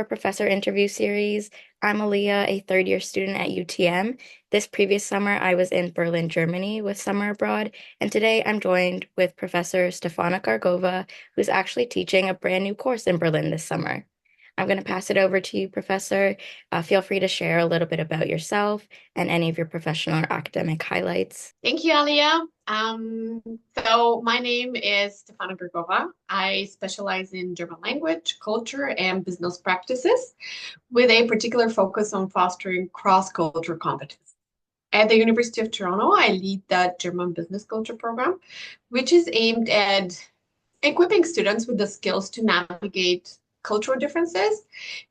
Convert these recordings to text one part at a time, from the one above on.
our professor interview series. I'm Aaliyah, a third year student at UTM. This previous summer, I was in Berlin, Germany with summer abroad, and today I'm joined with Professor Stefana Gargova, who's actually teaching a brand new course in Berlin this summer. I'm going to pass it over to you, Professor. Feel free to share a little bit about yourself and any of your professional or academic highlights. Thank you, Alia. So my name is Stefana Gargova. I specialize in German language, culture, and business practices with a particular focus on fostering cross-cultural competence. At the University of Toronto, I lead the German Business Culture program, which is aimed at equipping students with the skills to navigate cultural differences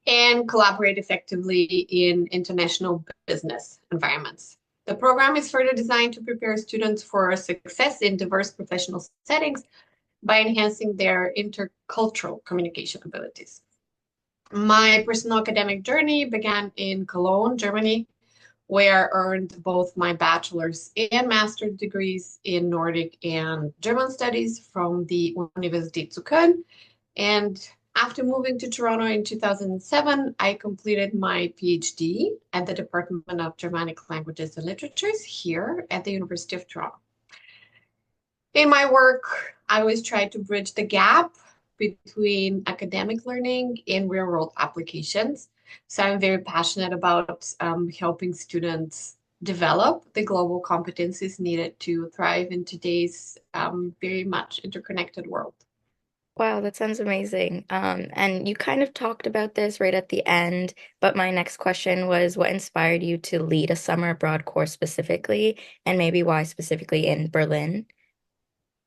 and collaborate effectively in international business environments. The program is further designed to prepare students for success in diverse professional settings by enhancing their intercultural communication abilities. My personal academic journey began in Cologne, Germany, where I earned both my bachelor's and master's degrees in Nordic and German studies from the Universität zu Köln. And after moving to Toronto in 2007, I completed my PhD at the Department of Germanic Languages and Literatures here at the University of Toronto. In my work, I always try to bridge the gap between academic learning and real-world applications. So I'm very passionate about helping students develop the global competencies needed to thrive in today's very much interconnected world. Wow, that sounds amazing. And you kind of talked about this right at the end, but my next question was what inspired you to lead a summer abroad course specifically, and maybe why specifically in Berlin?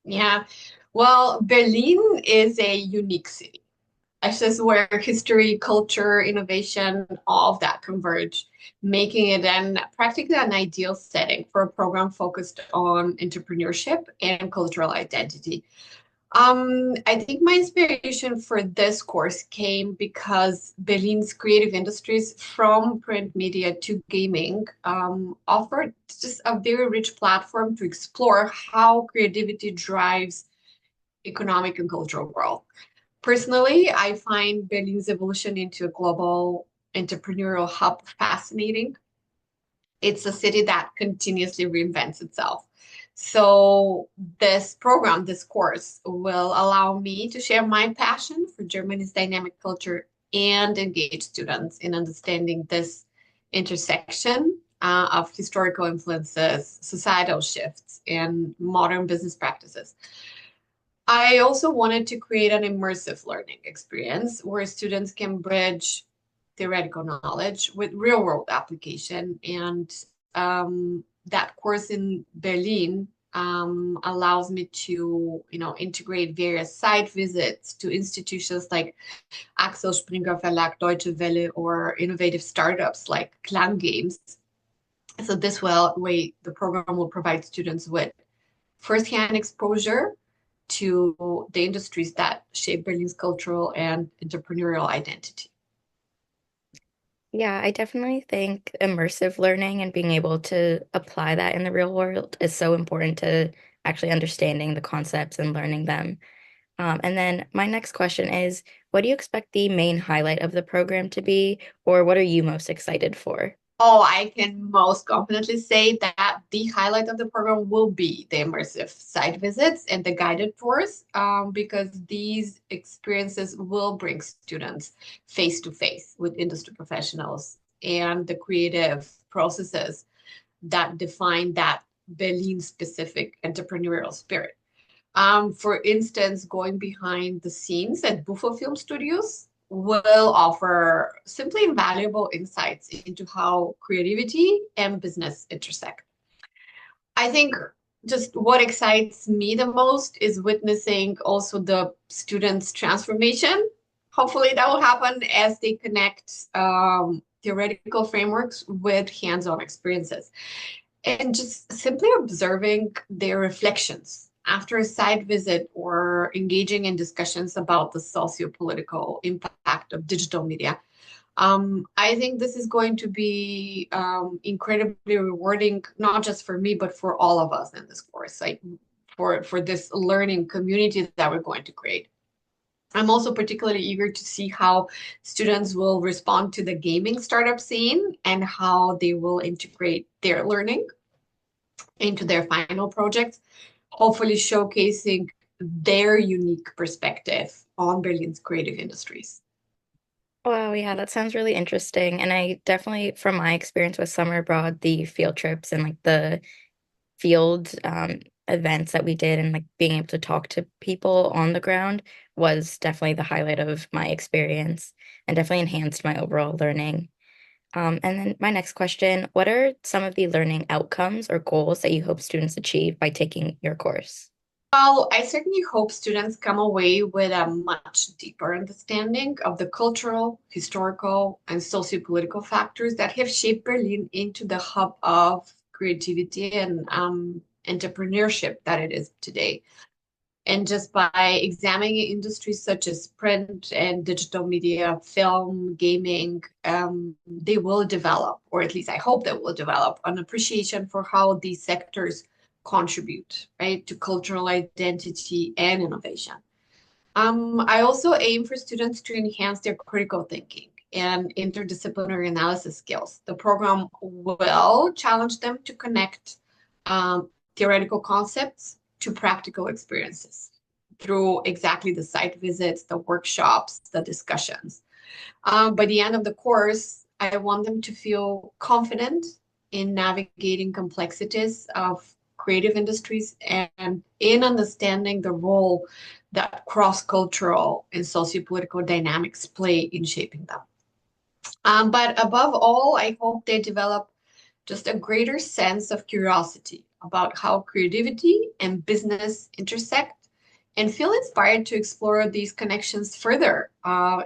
Yeah, well, Berlin is a unique city. It's just where history, culture, innovation, all of that converge, making it practically an ideal setting for a program focused on entrepreneurship and cultural identity. I think my inspiration for this course came because Berlin's creative industries, from print media to gaming, offered just a very rich platform to explore how creativity drives economic and cultural growth. Personally, I find Berlin's evolution into a global entrepreneurial hub fascinating. It's a city that continuously reinvents itself. So this program, this course, will allow me to share my passion for Germany's dynamic culture and engage students in understanding this intersection of historical influences, societal shifts, and modern business practices. I also wanted to create an immersive learning experience where students can bridge theoretical knowledge with real world application. And that course in Berlin allows me to, integrate various site visits to institutions like Axel Springer Verlag, Deutsche Welle, or innovative startups like Klang Games. So way, the program will provide students with firsthand exposure to the industries that shape Berlin's cultural and entrepreneurial identity. Yeah, I definitely think immersive learning and being able to apply that in the real world is so important to actually understanding the concepts and learning them. And then my next question is, what do you expect the main highlight of the program to be, or what are you most excited for? Oh, I can most confidently say that the highlight of the program will be the immersive site visits and the guided tours, because these experiences will bring students face to face with industry professionals and the creative processes that define that Berlin specific entrepreneurial spirit. For instance, going behind the scenes at Buffo Film Studios will offer simply invaluable insights into how creativity and business intersect. I think just what excites me the most is witnessing also the students' transformation. Hopefully, that will happen as they connect theoretical frameworks with hands-on experiences and just simply observing their reflections after a site visit or engaging in discussions about the socio-political impact of digital media. I think this is going to be incredibly rewarding, not just for me, but for all of us in this course, like for this learning community that we're going to create. I'm also particularly eager to see how students will respond to the gaming startup scene and how they will integrate their learning into their final projects, hopefully showcasing their unique perspective on Berlin's creative industries. Wow, yeah, that sounds really interesting. And I definitely, from my experience with summer abroad, the field trips and like the field events that we did and like being able to talk to people on the ground was definitely the highlight of my experience and definitely enhanced my overall learning. And then my next question, what are some of the learning outcomes or goals that you hope students achieve by taking your course? Well, I certainly hope students come away with a much deeper understanding of the cultural, historical, and socio-political factors that have shaped Berlin into the hub of creativity and entrepreneurship that it is today. And just by examining industries such as print and digital media, film, gaming, they will develop, or at least I hope they will develop, an appreciation for how these sectors contribute, right, to cultural identity and innovation. I also aim for students to enhance their critical thinking and interdisciplinary analysis skills. The program will challenge them to connect theoretical concepts to practical experiences through exactly the site visits, the workshops, the discussions. By the end of the course, I want them to feel confident in navigating complexities of creative industries and in understanding the role that cross-cultural and socio-political dynamics play in shaping them. But above all, I hope they develop just a greater sense of curiosity about how creativity and business intersect and feel inspired to explore these connections further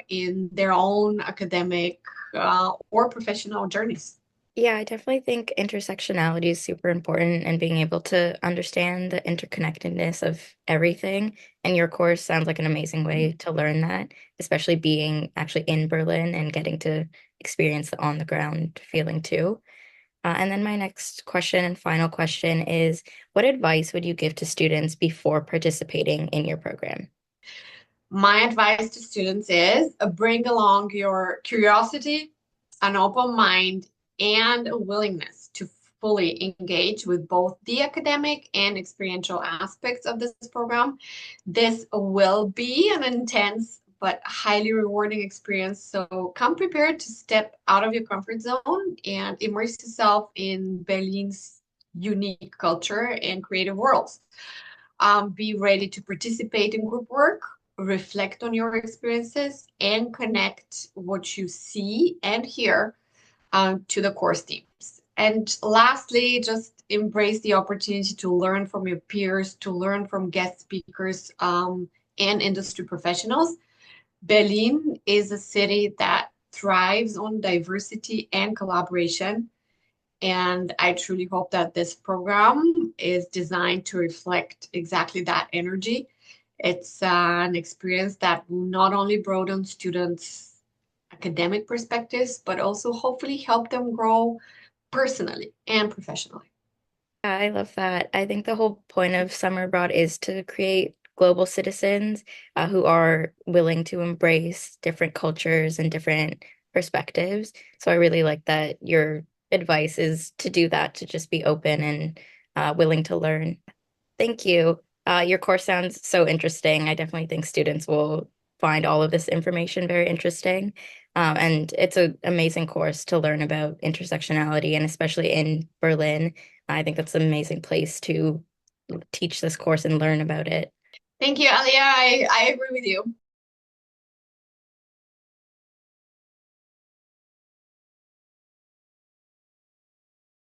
in their own academic or professional journeys. Yeah, I definitely think intersectionality is super important and being able to understand the interconnectedness of everything. And your course sounds like an amazing way to learn that, especially being actually in Berlin and getting to experience the on the ground feeling too. And then my next question and final question is, what advice would you give to students before participating in your program? My advice to students is bring along your curiosity, an open mind, and a willingness to fully engage with both the academic and experiential aspects of this program. This will be an intense but highly rewarding experience. So come prepared to step out of your comfort zone and immerse yourself in Berlin's unique culture and creative worlds. Be ready to participate in group work, reflect on your experiences, and connect what you see and hear to the course themes. And lastly, just embrace the opportunity to learn from your peers, to learn from guest speakers and industry professionals. Berlin is a city that thrives on diversity and collaboration. And I truly hope that this program is designed to reflect exactly that energy. It's an experience that will not only broaden students' academic perspectives, but also hopefully help them grow personally and professionally. Yeah, I love that. I think the whole point of summer abroad is to create global citizens who are willing to embrace different cultures and different perspectives. So I really like that your advice is to do that, to just be open and willing to learn. Thank you. Your course sounds so interesting. I definitely think students will find all of this information very interesting. And it's an amazing course to learn about intersectionality, and especially in Berlin. I think that's an amazing place to teach this course and learn about it. Thank you, Alia. I agree with you.